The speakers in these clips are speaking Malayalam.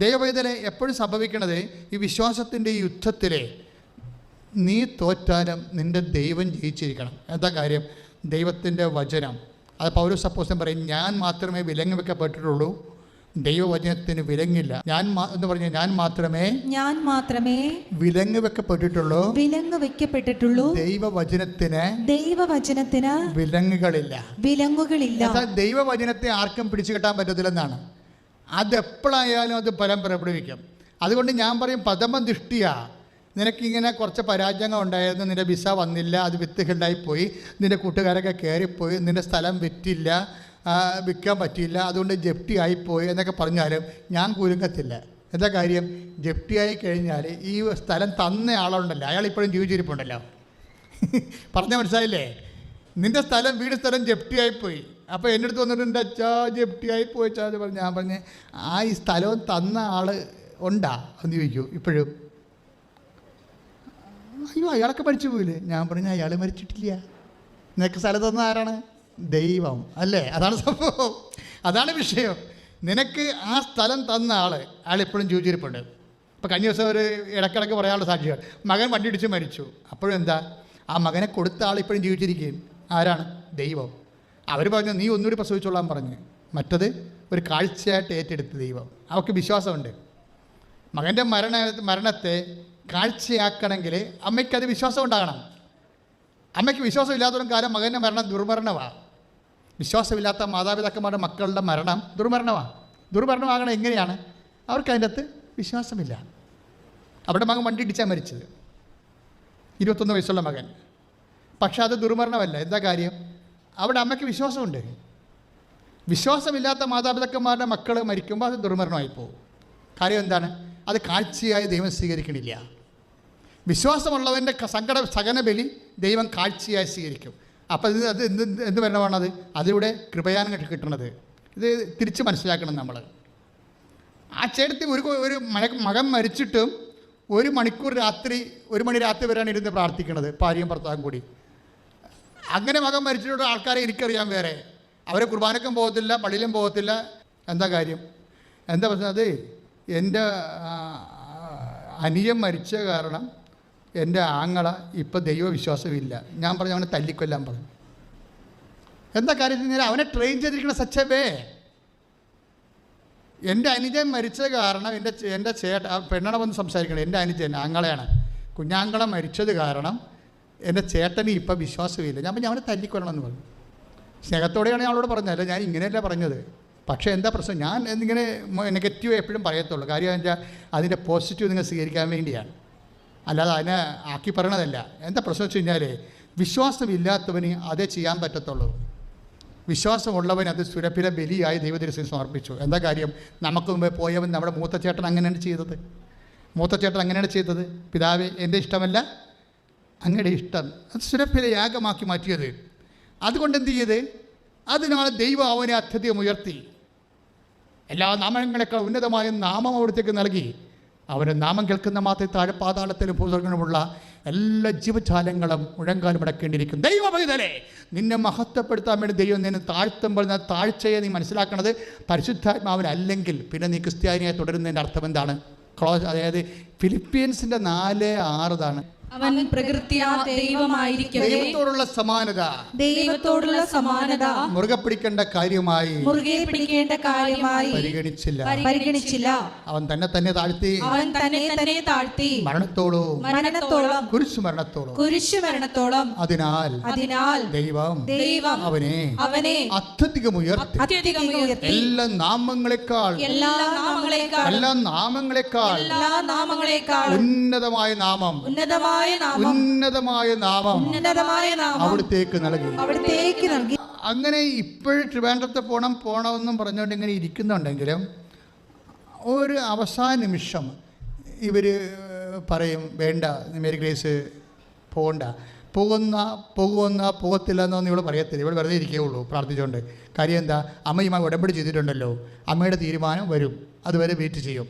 ദൈവവേദന എപ്പോഴും സംഭവിക്കണത് ഈ വിശ്വാസത്തിൻ്റെ ഈ യുദ്ധത്തിൽ നീ തോറ്റാലും നിൻ്റെ ദൈവം ജയിച്ചിരിക്കണം. എന്താ കാര്യം? ദൈവത്തിൻ്റെ വചനം. അത് പൗലോസ് അപ്പോസ്തലൻ പറയും, ഞാൻ മാത്രമേ വിലങ്ങ് വെക്കപ്പെട്ടിട്ടുള്ളൂ, ദൈവവചനത്തിന് വിലങ്ങില്ല. എന്ന് പറഞ്ഞാൽ ഞാൻ മാത്രമേ വിലങ്ങ് വെക്കപ്പെട്ടിട്ടുള്ളൂ ദൈവവചനത്തിന് വിലങ്ങുകളില്ല. ദൈവവചനത്തെ ആർക്കും പിടിച്ചു കെട്ടാൻ പറ്റത്തില്ലെന്നാണ്. അതെപ്പോഴായാലും അത് ഫലം പുറപ്പെടുവിക്കും. അതുകൊണ്ട് ഞാൻ പറയും, പ്രഥമ ദൃഷ്ടിയാ നിനക്കിങ്ങനെ കുറച്ച് പരാജയങ്ങൾ ഉണ്ടായിരുന്നു, നിൻ്റെ വിസ വന്നില്ല, അത് വിത്തുകളുണ്ടായിപ്പോയി, നിൻ്റെ കൂട്ടുകാരൊക്കെ കയറിപ്പോയി, നിൻ്റെ സ്ഥലം വിൽക്കാൻ പറ്റിയില്ല, അതുകൊണ്ട് ജപ്തി ആയിപ്പോയി എന്നൊക്കെ പറഞ്ഞാലും ഞാൻ കുലുങ്ങത്തില്ല. എന്താ കാര്യം? ജപ്തിയായി കഴിഞ്ഞാൽ ഈ സ്ഥലം തന്ന ആളുണ്ടല്ലോ, അയാൾ ഇപ്പോഴും ജീവിച്ചിരിപ്പുണ്ടല്ലോ. പറഞ്ഞാൽ മനസ്സിലായില്ലേ? നിൻ്റെ വീട് സ്ഥലം ജപ്തിയായിപ്പോയി. അപ്പോൾ എൻ്റെ അടുത്ത് വന്നിട്ട് എൻ്റെ അച്ഛാ ജപ്തിയായിപ്പോയി അച്ഛാ എന്ന് പറഞ്ഞ് ഞാൻ പറഞ്ഞ്, ഈ സ്ഥലവും തന്ന ആൾ ഉണ്ടാ എന്ന് ചോദിക്കൂ. ഇപ്പോഴും അയ്യോ അയാളൊക്കെ മരിച്ചു പോയില്ലേ? ഞാൻ പറഞ്ഞു അയാൾ മരിച്ചിട്ടില്ല. നിനക്ക് സ്ഥലം തന്ന ആരാണ്? ദൈവം അല്ലേ? അതാണ് സംഭവം, അതാണ് വിഷയം. നിനക്ക് ആ സ്ഥലം തന്ന അയാൾ എപ്പോഴും ജീവിച്ചിരിപ്പുണ്ട്. ഇപ്പോൾ കഴിഞ്ഞ ദിവസം ഒരു ഇടക്കിടക്ക് പറയാനുള്ള സാക്ഷികൾ, മകൻ വണ്ടി ഇടിച്ച് മരിച്ചു. അപ്പോഴും എന്താ? ആ മകനെ കൊടുത്ത ആൾ ഇപ്പോഴും ജീവിച്ചിരിക്കുകയും. ആരാണ്? ദൈവം. അവർ പറഞ്ഞു നീ ഒന്നുകൂടി പ്രസവിച്ചോളാൻ പറഞ്ഞു. മറ്റത് ഒരു കാഴ്ചയായിട്ട് ഏറ്റെടുത്ത ദൈവം. അവർക്ക് വിശ്വാസമുണ്ട്. മകൻ്റെ മരണത്തെ കാഴ്ചയാക്കണമെങ്കിൽ അമ്മയ്ക്കത് വിശ്വാസം ഉണ്ടാകണം. അമ്മയ്ക്ക് വിശ്വാസമില്ലാത്തതും കാലം മകൻ്റെ മരണം ദുർമരണമാണ്. വിശ്വാസമില്ലാത്ത മാതാപിതാക്കന്മാരുടെ മക്കളുടെ മരണം ദുർമരണമാണ്. ദുർമരണമാകണം എങ്ങനെയാണ്? അവർക്ക് അതിൻ്റെ അകത്ത് വിശ്വാസമില്ല. അവിടെ മകൻ വണ്ടി ഇടിച്ചാൽ മരിച്ചത്, 21 വയസ്സുള്ള മകൻ. പക്ഷെ അത് ദുർമരണമല്ല. എന്താ കാര്യം? അവിടെ അമ്മയ്ക്ക് വിശ്വാസമുണ്ട്. വിശ്വാസമില്ലാത്ത മാതാപിതാക്കന്മാരുടെ മക്കൾ മരിക്കുമ്പോൾ അത് ദുർമരണമായി പോകും. കാര്യം എന്താണ്? അത് കാഴ്ചയായി ദൈവം സ്വീകരിക്കണില്ല. വിശ്വാസമുള്ളവൻ്റെ സകല ബലി ദൈവം കാഴ്ചയായി സ്വീകരിക്കും. അപ്പോൾ അത് എന്ത് മരണമാണത്? അതിലൂടെ കൃപയാനം കിട്ടണത്. ഇത് തിരിച്ച് മനസ്സിലാക്കണം നമ്മൾ. ആ ചേട്ടത്തി ഒരു മകൻ മരിച്ചിട്ടും 1 മണി രാത്രി വരെയാണ് ഇരുന്ന് പ്രാർത്ഥിക്കണത്, ഭാര്യയും ഭർത്താവും കൂടി. അങ്ങനെ മകൻ മരിച്ചിട്ടുള്ള ആൾക്കാരെ എനിക്കറിയാം. വേറെ അവരെ കുർബാനക്കും പോകത്തില്ല, പള്ളിയിലും പോകത്തില്ല. എന്താ കാര്യം? എന്താ പ്രശ്നം? അത് എൻ്റെ അനിയൻ മരിച്ച കാരണം എൻ്റെ ആങ്ങള ഇപ്പം ദൈവവിശ്വാസമില്ല. ഞാൻ പറഞ്ഞു അവനെ തല്ലിക്കൊല്ലാൻ പറഞ്ഞു. എന്താ കാര്യം? അവനെ ട്രെയിൻ ചെയ്തിരിക്കുന്ന സച്ചവേ. എൻ്റെ അനുജൻ മരിച്ചത് കാരണം എൻ്റെ പെണ്ണട വന്ന് സംസാരിക്കണം. എൻ്റെ അനുജൻ ആങ്ങളെയാണ്, കുഞ്ഞാങ്ങള മരിച്ചത് കാരണം എൻ്റെ ചേട്ടന് ഇപ്പം വിശ്വാസമില്ല. ഞാൻ പറഞ്ഞു അവനെ തല്ലിക്കൊല്ലണം എന്ന് പറഞ്ഞു. സ്നേഹത്തോടെയാണ് അവളോട് പറഞ്ഞത്, ഞാൻ ഇങ്ങനെയല്ല പറഞ്ഞത്. പക്ഷേ എന്താ പ്രശ്നം? ഞാൻ എന്നിങ്ങനെ നെഗറ്റീവ് എപ്പോഴും പറയത്തുള്ളൂ. കാര്യം അതിൻ്റെ പോസിറ്റീവ് നിങ്ങൾ സ്വീകരിക്കാൻ വേണ്ടിയാണ്, അല്ലാതെ അതിനെ ആക്കി പറയണതല്ല. എന്താ പ്രശ്നം വെച്ച് കഴിഞ്ഞാൽ വിശ്വാസമില്ലാത്തവന് അതേ ചെയ്യാൻ പറ്റത്തുള്ളൂ. വിശ്വാസമുള്ളവൻ അത് സുരഭില ബലിയായി ദൈവത്തിനു സമർപ്പിച്ചു. എന്താ കാര്യം? നമുക്ക് മുമ്പേ പോയവൻ നമ്മുടെ മൂത്തച്ചേട്ടൻ അങ്ങനെയാണ് ചെയ്തത്. പിതാവേ എൻ്റെ ഇഷ്ടമല്ല അങ്ങയുടെ ഇഷ്ടം, അത് സുരഭില യാഗമാക്കി മാറ്റിയത്. അതുകൊണ്ട് എന്ത് ചെയ്ത്? അതിനാൽ ദൈവം അവനെ അത്യധികം ഉയർത്തി. എല്ലാ നാമങ്ങളെക്കാൾ ഉന്നതമായ നാമം അവിടത്തേക്ക് നൽകി. അവൻ്റെ നാമം കേൾക്കുന്ന മാത്രമേ താഴെ പാതാളത്തിലും ഭൂസ്വർഗങ്ങളുമുള്ള എല്ലാ ജീവജാലങ്ങളും മുഴങ്കാലും അടക്കേണ്ടിയിരിക്കും. ദൈവമൈതലേ, നിന്നെ മഹത്വപ്പെടുത്താൻ വേണ്ടി ദൈവം നിന്നെ താഴ്ത്തുമ്പോൾ താഴ്ചയെ നീ മനസ്സിലാക്കണത് പരിശുദ്ധാത്മാവിനല്ലെങ്കിൽ പിന്നെ നീ ക്രിസ്ത്യാനിയായി തുടരുന്നതിൻ്റെ അർത്ഥം എന്താണ്? അതായത് ഫിലിപ്പീൻസിൻ്റെ 4:6 ഇതാണ്. അവൻ പ്രകൃത്യാ ദൈവമായിരിക്കവേ ദൈവത്തോടുള്ള സമാനത മുറുകെ പിടിക്കേണ്ട കാര്യമായി പരിഗണിച്ചില്ല. അവൻ തന്നെ താഴ്ത്തി മരണത്തോളം കുരിശുമരണത്തോളം അതിനാൽ ദൈവം അവനെ അത്യധികം ഉയർത്തി. എല്ലാ നാമങ്ങളെക്കാൾ ഉന്നതമായ നാമം അവിടത്തേക്ക് നൽകി. അങ്ങനെ ഇപ്പോഴും ട്രിവാൻഡ്രത്ത് പോകണമെന്നും പറഞ്ഞുകൊണ്ട് ഇങ്ങനെ ഇരിക്കുന്നുണ്ടെങ്കിലും ഒരു അവസാന നിമിഷം ഇവർ പറയും വേണ്ട മേരി ഗ്രേസ് പോകത്തില്ല എന്നൊന്നും ഇവിടെ പറയത്തില്ല. ഇവിടെ വെറുതെ ഇരിക്കുകയുള്ളൂ പ്രാർത്ഥിച്ചുകൊണ്ട്. കാര്യം എന്താ? അമ്മയുമായി ഉടമ്പടി ചെയ്തിട്ടുണ്ടല്ലോ, അമ്മയുടെ തീരുമാനം വരും, അതുവരെ വെയിറ്റ് ചെയ്യും.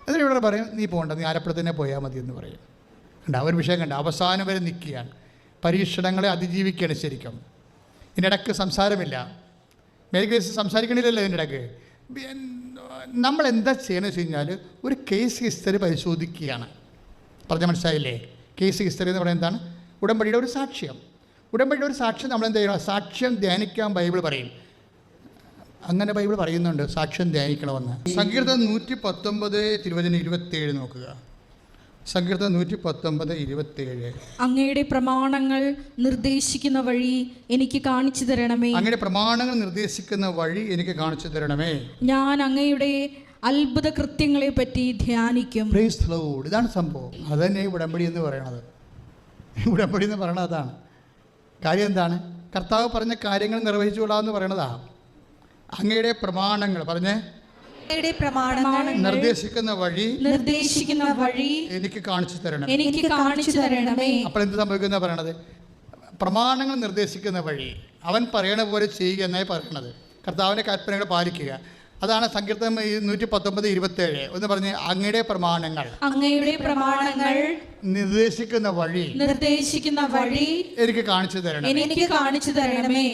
എന്നിട്ട് ഇവിടെ പറയും നീ പോകണ്ട, നീ ആലപ്പുഴത്തന്നെ പോയാൽ മതി എന്ന് പറയും. ഒരു വിഷയം കണ്ട അവസാനം വരെ നിൽക്കുകയാണ്, പരീക്ഷണങ്ങളെ അതിജീവിക്കുകയാണ് ശരിക്കും. ഇതിനിടയ്ക്ക് സംസാരമില്ല. മേരി ഗ്രേസ് സംസാരിക്കണില്ലല്ലോ ഇതിൻ്റെ ഇടയ്ക്ക്. നമ്മൾ എന്താ ചെയ്യണമെന്ന് വെച്ച് കഴിഞ്ഞാൽ ഒരു കേസ് ഹിസ്റ്ററി പരിശോധിക്കുകയാണ്. പറഞ്ഞാൽ മനസ്സിലായില്ലേ? കേസ് ഹിസ്റ്ററി എന്ന് പറയുന്നത് എന്താണ്? ഉടമ്പടിയുടെ ഒരു സാക്ഷ്യം. ഉടമ്പടിയുടെ ഒരു സാക്ഷ്യം നമ്മൾ എന്ത് ചെയ്യണം? സാക്ഷ്യം ധ്യാനിക്കാൻ ബൈബിൾ പറയും. അങ്ങനെ ബൈബിൾ പറയുന്നുണ്ട് സാക്ഷ്യം ധ്യാനിക്കണമെന്ന്. സങ്കീർത്തനം 119 തിരുവചനം 27 നോക്കുക. സങ്കീർത്തനം 119:27. അങ്ങയുടെ പ്രമാണങ്ങൾ നിർദ്ദേശിക്കുന്ന വഴി എനിക്ക് കാണിച്ചു തരണമേ. അങ്ങയുടെ പ്രമാണങ്ങൾ നിർദ്ദേശിക്കുന്ന വഴി എനിക്ക് കാണിച്ചു തരണമേ. ഞാൻ അങ്ങയുടെ അത്ഭുത കൃത്യങ്ങളെ പറ്റി ധ്യാനിക്കും. Praise the Lord. ഇതാണ് സംഭവം. അതന്നെ ഉടമ്പടി എന്ന് പറയണത്. ഉടമ്പടി എന്ന് പറയണത് അതാണ്. കാര്യം എന്താണ്? കർത്താവ് പറഞ്ഞ കാര്യങ്ങൾ നിർവഹിച്ചുകൊള്ളാമെന്ന് പറയണതാ. അങ്ങയുടെ പ്രമാണങ്ങൾ പറഞ്ഞേ, നിർദ്ദേശിക്കുന്ന വഴി എനിക്ക് കാണിച്ചു തരണമേ. അപ്പോൾ എന്ത് സംഭവിക്കുന്ന പറയണത്? പ്രമാണങ്ങൾ നിർദ്ദേശിക്കുന്ന വഴി അവൻ പറയണ പോലെ ചെയ്യുക എന്നായി പറയണത്. കർത്താവിൻ്റെ കൽപ്പനകൾ പാലിക്കുക. അതാണ് സങ്കീർത്തനം 119:27. ഒന്ന് പറഞ്ഞ്, അങ്ങയുടെ പ്രമാണങ്ങൾ നിർദ്ദേശിക്കുന്ന വഴി എനിക്ക് കാണിച്ചു തരണമേ.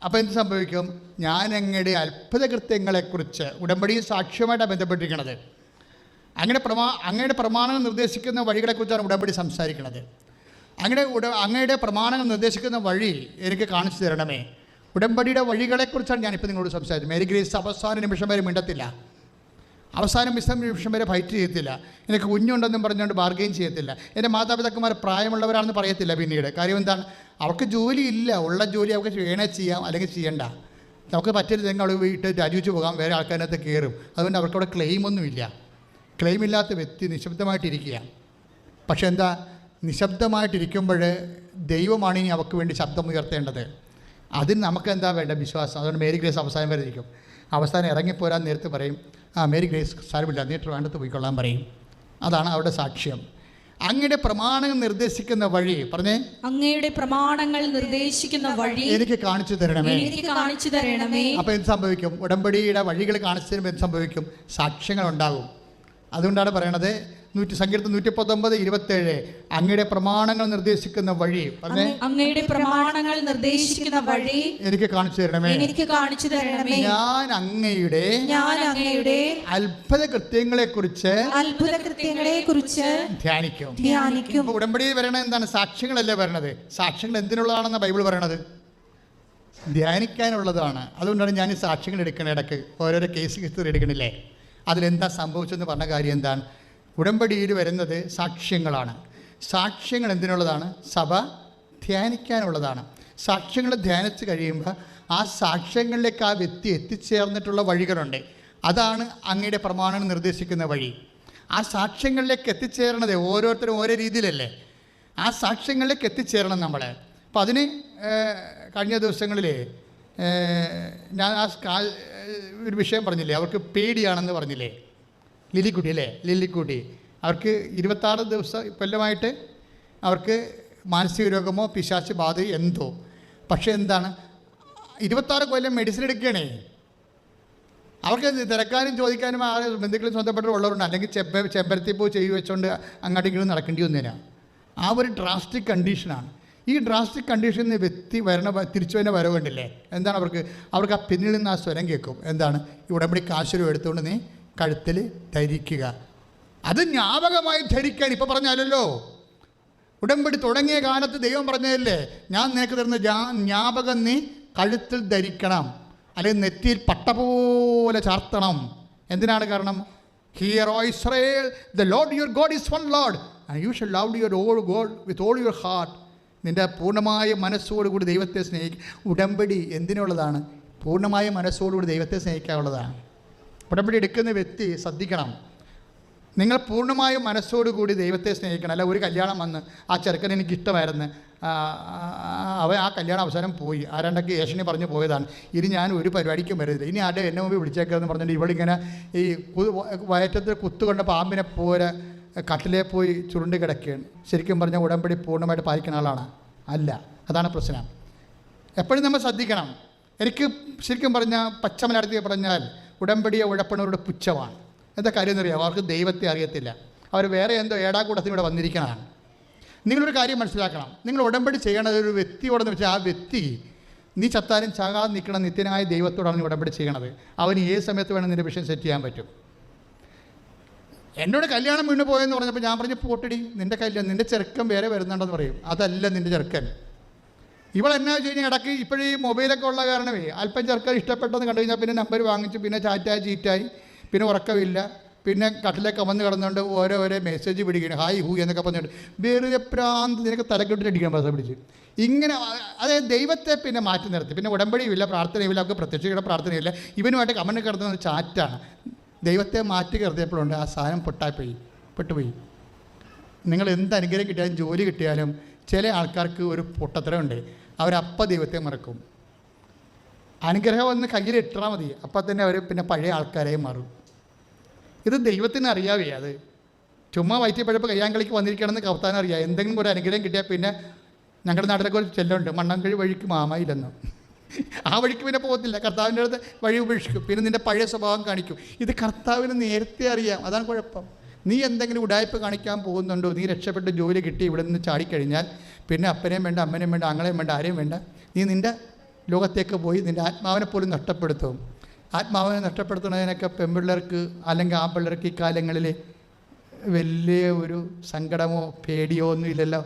അപ്പോൾ എന്ത് സംഭവിക്കും? ഞാൻ അങ്ങയുടെ അത്ഭുത കൃത്യങ്ങളെക്കുറിച്ച് ഉടമ്പടിയും സാക്ഷ്യമായിട്ടാണ് ബന്ധപ്പെട്ടിരിക്കുന്നത്. അങ്ങയുടെ പ്രമാണങ്ങൾ നിർദ്ദേശിക്കുന്ന വഴികളെക്കുറിച്ചാണ് ഉടമ്പടി സംസാരിക്കുന്നത്. അങ്ങയുടെ പ്രമാണങ്ങൾ നിർദ്ദേശിക്കുന്ന വഴി എനിക്ക് കാണിച്ചു തരണമേ. ഉടമ്പടിയുടെ വഴികളെക്കുറിച്ചാണ് ഞാനിപ്പോൾ നിങ്ങളോട് സംസാരിച്ചത്. മേരി ഗ്രേസ് അവസാന നിമിഷം വരെ മിണ്ടത്തില്ല. അവസാന നിമിഷം വരെ ഫൈറ്റ് ചെയ്യത്തില്ല. എനിക്ക് കുഞ്ഞുണ്ടെന്നും പറഞ്ഞുകൊണ്ട് ബാർഗെയിൻ ചെയ്യത്തില്ല. എൻ്റെ മാതാപിതാക്കന്മാർ പ്രായമുള്ളവരാണെന്ന് പറയത്തില്ല. പിന്നീട് കാര്യം എന്താണ്? അവർക്ക് ജോലിയില്ല. ഉള്ള ജോലി അവർക്ക് വേണേ ചെയ്യാം, അല്ലെങ്കിൽ ചെയ്യണ്ട. നമുക്ക് പറ്റരുതെങ്കിൽ അവൾ വീട്ടിൽ രാജിവെച്ച് പോകാം, വേറെ ആൾക്കാരകത്ത് കയറും. അതുകൊണ്ട് അവർക്കവിടെ ക്ലെയിമൊന്നുമില്ല. ക്ലെയിമില്ലാത്ത വ്യക്തി നിശബ്ദമായിട്ടിരിക്കുക. പക്ഷെ എന്താ? നിശബ്ദമായിട്ടിരിക്കുമ്പോൾ ദൈവമാണ് ഇനി അവർക്ക് വേണ്ടി ശബ്ദം ഉയർത്തേണ്ടത്. അതിന് നമുക്ക് എന്താ വേണ്ട? വിശ്വാസം. അതുകൊണ്ട് മേരി ഗ്രേസ് അവസാനം വരെ ഇരിക്കും. അവസാനം ഇറങ്ങിപ്പോരാൻ നേരത്ത് പറയും, മേരി ഗ്രേസ് സാരമില്ല, നീട്ട് വേണ്ടത് പോയിക്കൊള്ളാൻ പറയും. അതാണ് അവിടെ സാക്ഷ്യം. അങ്ങയുടെ പ്രമാണങ്ങൾ നിർദ്ദേശിക്കുന്ന വഴി പറഞ്ഞേ, അങ്ങയുടെ പ്രമാണങ്ങൾ നിർദ്ദേശിക്കുന്ന വഴി എനിക്ക് കാണിച്ചു തരണമേ. അപ്പോൾ എന്ത് സംഭവിക്കും? ഉടമ്പടിയുടെ വഴികൾ കാണിച്ചു തരുമ്പോൾ എന്ത് സംഭവിക്കും? സാക്ഷ്യങ്ങൾ ഉണ്ടാകും. അതുകൊണ്ടാണ് പറയണത് സങ്കീർത്തനം 119:27. അങ്ങയുടെ പ്രമാണങ്ങൾ നിർദ്ദേശിക്കുന്ന വഴി പറഞ്ഞേ, അങ്ങയുടെ പ്രമാണങ്ങൾ നിർദ്ദേശിക്കുന്ന വഴി എനിക്ക് കാണിച്ചു തരണമേ. ഞാൻ അങ്ങയുടെ അത്ഭുത കൃത്യങ്ങളെ കുറിച്ച് ധ്യാനിക്കും. ഉടമ്പടിയിൽ വരണത് എന്താണ്? സാക്ഷ്യങ്ങളല്ലേ വരണത്. സാക്ഷ്യങ്ങൾ എന്തിനുള്ളതാണെന്ന് ബൈബിൾ പറയണത്? ധ്യാനിക്കാനുള്ളതാണ്. അതുകൊണ്ടാണ് ഞാൻ ഈ സാക്ഷ്യങ്ങൾ എടുക്കണേ. ഇടയ്ക്ക് ഓരോരോ കേസ് ഹിസ്റ്ററി എടുക്കണില്ലേ? അതിലെന്താ സംഭവിച്ചെന്ന് പറഞ്ഞ കാര്യം എന്താണ്? ഉടമ്പടിയിൽ വരുന്നത് സാക്ഷ്യങ്ങളാണ്. സാക്ഷ്യങ്ങൾ എന്തിനുള്ളതാണ്? സഭ ധ്യാനിക്കാനുള്ളതാണ്. സാക്ഷ്യങ്ങൾ ധ്യാനിച്ച് കഴിയുമ്പോൾ ആ സാക്ഷ്യങ്ങളിലേക്ക് ആ വ്യക്തി എത്തിച്ചേർന്നിട്ടുള്ള വഴികളുണ്ട്. അതാണ് അങ്ങയുടെ പ്രമാണങ്ങൾ നിർദ്ദേശിക്കുന്ന വഴി. ആ സാക്ഷ്യങ്ങളിലേക്ക് എത്തിച്ചേരണത് ഓരോരുത്തരും ഓരോ രീതിയിലല്ലേ. ആ സാക്ഷ്യങ്ങളിലേക്ക് എത്തിച്ചേരണം നമ്മൾ. അപ്പോൾ അതിന് കഴിഞ്ഞ ദിവസങ്ങളിൽ ഞാൻ ഒരു വിഷയം പറഞ്ഞില്ലേ, അവർക്ക് പേടിയാണെന്ന് പറഞ്ഞില്ലേ, ലില്ലിക്കുട്ടി അവർക്ക് 26 ദിവസം കൊല്ലമായിട്ട് അവർക്ക് മാനസിക രോഗമോ പിശാച് ബാധയോ എന്തോ. പക്ഷേ എന്താണ്, 26 കൊല്ലം മെഡിസിൻ എടുക്കുകയാണേ. അവർക്ക് തിരക്കാനും ചോദിക്കാനും ആ ബന്ധുക്കളും സ്വന്തപ്പെട്ടുള്ളവരുണ്ട്. അല്ലെങ്കിൽ ചെമ്പരത്തി പൂ ചെയ്തു വെച്ചുകൊണ്ട് അങ്ങോട്ടും ഇങ്ങോട്ടും നടക്കേണ്ടി വന്നേനാ. ആ ഒരു ഡ്രാസ്റ്റിക് കണ്ടീഷനാണ്. ഈ ഡ്രാസ്റ്റിക് കണ്ടീഷനിൽ നിന്ന് വ്യക്തി തിരിച്ചു തന്നെ വരവുണ്ടില്ലേ. എന്താണ് അവർക്ക് ആ പിന്നിൽ നിന്ന് ആ സ്വരം കേൾക്കും. എന്താണ്? ഈ ഉടമ്പടി കാശുരം എടുത്തുകൊണ്ട് നീ കഴുത്തിൽ ധരിക്കുക. അത് ജ്ഞാപകമായി ധരിക്കാൻ ഇപ്പോൾ പറഞ്ഞാലല്ലോ. ഉടമ്പടി തുടങ്ങിയ കാലത്ത് ദൈവം പറഞ്ഞതല്ലേ, ഞാൻ നിനക്ക് തരുന്ന ജ്ഞാപകം നീ കഴുത്തിൽ ധരിക്കണം, അല്ലെങ്കിൽ നെറ്റിയിൽ പട്ട പോലെ ചാർത്തണം. എന്തിനാണ്? കാരണം hear O Israel, the Lord your God is one Lord and you shall love your all God with all your heart. നിൻ്റെ പൂർണ്ണമായ മനസ്സോടുകൂടി ദൈവത്തെ സ്നേഹിക്കുക. ഉടമ്പടി എന്തിനുള്ളതാണ്? പൂർണ്ണമായ മനസ്സോടുകൂടി ദൈവത്തെ സ്നേഹിക്കാനുള്ളതാണ്. ഉടമ്പടി എടുക്കുന്ന വ്യക്തി ശ്രദ്ധിക്കണം. നിങ്ങൾ പൂർണ്ണമായും മനസ്സോടുകൂടി ദൈവത്തെ സ്നേഹിക്കണം. അല്ല ഒരു കല്യാണം വന്ന് ആ ചെറുക്കൻ എനിക്കിഷ്ടമായിരുന്നു, അവൻ ആ കല്യാണം അവസാനം പോയി, ആരാണ്ടൊക്കെ ഏഷണി പറഞ്ഞ് പോയതാണ്, ഇനി ഞാൻ ഒരു പരിപാടിക്കും വരരുത്, ഇനി ആരുടെ എന്നെ മുമ്പ് വിളിച്ചേക്കെന്ന് പറഞ്ഞിട്ട് ഇവളിങ്ങനെ ഈ വയറ്റത്തിൽ കുത്തുകൊണ്ട പാമ്പിനെ പോലെ കട്ടിലേ പോയി ചുരുണ്ട് കിടക്കുകയാണ്. ശരിക്കും പറഞ്ഞാൽ ഉടമ്പടി പൂർണ്ണമായിട്ട് പാലിക്കുന്ന ആളാണ് അല്ല. അതാണ് പ്രശ്നം. എപ്പോഴും നമ്മൾ ശ്രദ്ധിക്കണം. എനിക്ക് ശരിക്കും പറഞ്ഞാൽ പച്ചമലയാളത്തിൽ പറഞ്ഞാൽ ഉടമ്പടിയെ ഉഴപ്പണവരുടെ പുച്ഛമാണ്. എന്താ കാര്യം എന്നറിയാം? അവർക്ക് ദൈവത്തെ അറിയത്തില്ല. അവർ വേറെ എന്തോ ഏടാകൂടത്തിന് ഇവിടെ വന്നിരിക്കുന്നതാണ്. നിങ്ങളൊരു കാര്യം മനസ്സിലാക്കണം. നിങ്ങൾ ഉടമ്പടി ചെയ്യണത് ഒരു വ്യക്തിയോടെന്ന് വെച്ചാൽ ആ വ്യക്തി നീ ചത്താലും ചാകാതെ നിൽക്കണം നിത്യനായ ദൈവത്തോടാണ് നീ ഉടമ്പടി ചെയ്യണത്. അവന് ഏത് സമയത്ത് വേണം നിൻ്റെ വിഷയം സെറ്റ് ചെയ്യാൻ പറ്റും. എന്നോട് കല്യാണം വീണ് പോയെന്ന് പറഞ്ഞപ്പോൾ ഞാൻ പറഞ്ഞു, പോട്ടടി, നിൻ്റെ കല്യാണം, നിൻ്റെ ചെറുക്കൻ വേറെ വരുന്നുണ്ടെന്ന് പറയും. അതല്ല നിൻ്റെ ചെറുക്കൻ. ഇവളെന്നാ വെച്ച് കഴിഞ്ഞാൽ ഇടയ്ക്ക് ഇപ്പോഴീ മൊബൈലൊക്കെ ഉള്ള കാരണമേ അല്പം ചെറുക്കൻ ഇഷ്ടപ്പെട്ടെന്ന് കണ്ടു കഴിഞ്ഞാൽ പിന്നെ നമ്പർ വാങ്ങിച്ചു, പിന്നെ ചാറ്റായി ചീറ്റായി, പിന്നെ ഉറക്കമില്ല, പിന്നെ കട്ടിലൊക്കെ വന്ന് കിടന്നുകൊണ്ട് ഓരോ മെസ്സേജ് പിടിക്കണം, ഹായ് ഹൂ എന്നൊക്കെ പറഞ്ഞിട്ട് വേറെ പ്രാന്ത് നിനക്ക് തലക്കെട്ടിട്ടടിക്കണം ബസ് പിടിച്ച്. ഇങ്ങനെ അതായത് ദൈവത്തെ പിന്നെ മാറ്റി നിർത്തി. പിന്നെ ഉടമ്പടിയുമില്ല, പ്രാർത്ഥനയുമില്ല, അവർക്ക് പ്രത്യക്ഷയുടെ പ്രാർത്ഥനയില്ല, ഇവനുമായിട്ട് കമന്റ് കിടന്നത് ചാറ്റാണ്. ദൈവത്തെ മാറ്റി കരുതിയപ്പോഴുണ്ട് ആ സാധനം പെട്ടുപോയി. നിങ്ങൾ എന്ത് അനുഗ്രഹം കിട്ടിയാലും ജോലി കിട്ടിയാലും ചില ആൾക്കാർക്ക് ഒരു പൊട്ടത്തരമുണ്ട്, അവരപ്പം ദൈവത്തെ മറക്കും. അനുഗ്രഹം ഒന്ന് കയ്യിലിട്ടാൽ മതി, അപ്പം തന്നെ അവർ പിന്നെ പഴയ ആൾക്കാരായി മാറും. ഇത് ദൈവത്തിന് അറിയാവേ. അത് ചുമ്മാ വയറ്റിപ്പഴപ്പോൾ കയ്യാങ്കളിക്ക് വന്നിരിക്കണമെന്ന് കർത്താവിന് അറിയാം. എന്തെങ്കിലും ഒരു അനുഗ്രഹം കിട്ടിയാൽ പിന്നെ ഞങ്ങളുടെ നാട്ടിലൊക്കെ ഒരു ചെല്ലുണ്ട്, മണ്ണാങ്കഴി വഴിക്ക് മാമായില്ലെന്ന്. ആ വഴിക്ക് പിന്നെ പോകത്തില്ല, കർത്താവിൻ്റെ അടുത്ത് വഴി ഉപേക്ഷിക്കും, പിന്നെ നിൻ്റെ പഴയ സ്വഭാവം കാണിക്കും. ഇത് കർത്താവിന് നേരത്തെ അറിയാം, അതാണ് കുഴപ്പം. നീ എന്തെങ്കിലും ഉടായ്പ കാണിക്കാൻ പോകുന്നുണ്ടോ, നീ രക്ഷപ്പെട്ട് ജോലി കിട്ടി ഇവിടെ നിന്ന് ചാടിക്കഴിഞ്ഞാൽ പിന്നെ അപ്പനെയും വേണ്ട, അമ്മനെയും വേണ്ട, ആങ്ങളെയും വേണ്ട, ആരെയും വേണ്ട, നീ നിൻ്റെ ലോകത്തേക്ക് പോയി നിൻ്റെ ആത്മാവിനെ പോലും നഷ്ടപ്പെടുത്തും. ആത്മാവിനെ നഷ്ടപ്പെടുത്തുന്നതിനൊക്കെ പെൺപിള്ളേർക്ക് അല്ലെങ്കിൽ ആ പിള്ളേർക്ക് ഈ കാലങ്ങളിൽ വലിയ ഒരു സങ്കടമോ പേടിയോ ഒന്നും ഇല്ലല്ലോ,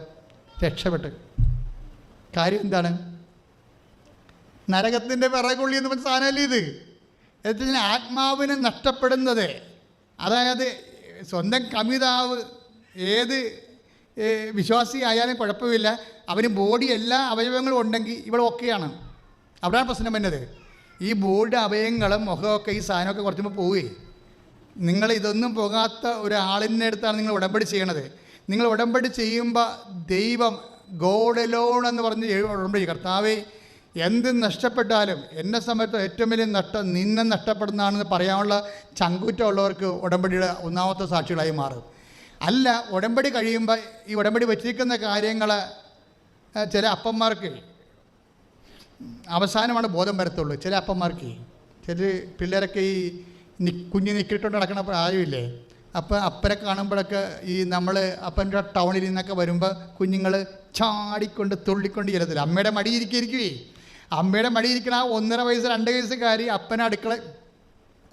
രക്ഷപ്പെട്ട്. കാര്യം എന്താണ്? നരകത്തിൻ്റെ പിറകുള്ളി എന്ന് പറഞ്ഞ സാധനമല്ലേ ഇത്. എന്ന് ആത്മാവിനെ നഷ്ടപ്പെടുന്നത്, അതായത് സ്വന്തം കമിതാവ് ഏത് വിശ്വാസി ആയാലും കുഴപ്പമില്ല, അവന് ബോഡി എല്ലാ അവയവങ്ങളും ഉണ്ടെങ്കിൽ ഇവിടെ ഒക്കെയാണ്. അവിടെയാണ് പ്രശ്നം വരുന്നത്. ഈ ബോഡി അവയവങ്ങളും മുഖമൊക്കെ ഈ സാധനമൊക്കെ കുറച്ചുമ്പോൾ പോവുകയെ. നിങ്ങൾ ഇതൊന്നും പോകാത്ത ഒരാളിൻ്റെ അടുത്താണ് നിങ്ങൾ ഉടമ്പടി ചെയ്യണത്. നിങ്ങൾ ഉടമ്പടി ചെയ്യുമ്പോൾ ദൈവം ഗോഡ് അലോൺ എന്ന് പറഞ്ഞ് ഉടമ്പടി, കർത്താവേ എന്ത് നഷ്ടപ്പെട്ടാലും എന്നെ സമയത്ത് ഏറ്റവും വലിയ നഷ്ടം നിന്നെ നഷ്ടപ്പെടുന്നതാണെന്ന് പറയാനുള്ള ചങ്കൂറ്റമുള്ളവർക്ക് ഉടമ്പടിയുടെ ഒന്നാമത്തെ സാക്ഷികളായി മാറും. അല്ല, ഉടമ്പടി കഴിയുമ്പോൾ ഈ ഉടമ്പടി വെച്ചിരിക്കുന്ന കാര്യങ്ങൾ ചില അപ്പന്മാർക്ക് അവസാനമാണ് ബോധം വരത്തുള്ളൂ. ചില അപ്പന്മാർക്ക്, ചില പിള്ളേരൊക്കെ ഈ കുഞ്ഞ് നിക്കിട്ടുകൊണ്ട് നടക്കണ പ്രായമില്ലേ, അപ്പം അപ്പനെ കാണുമ്പോഴൊക്കെ ഈ നമ്മൾ അപ്പൻ്റെ ടൗണിൽ നിന്നൊക്കെ വരുമ്പോൾ കുഞ്ഞുങ്ങൾ ചാടിക്കൊണ്ട് തുള്ളിക്കൊണ്ട് ചെല്ലത്തില്ല. അമ്മയുടെ മടിയിരിക്കുവേ. അമ്മയുടെ മടിയിരിക്കണ ആ 1.5 വയസ്സ് 2 വയസ്സുകാരി അപ്പനെ അടുക്കള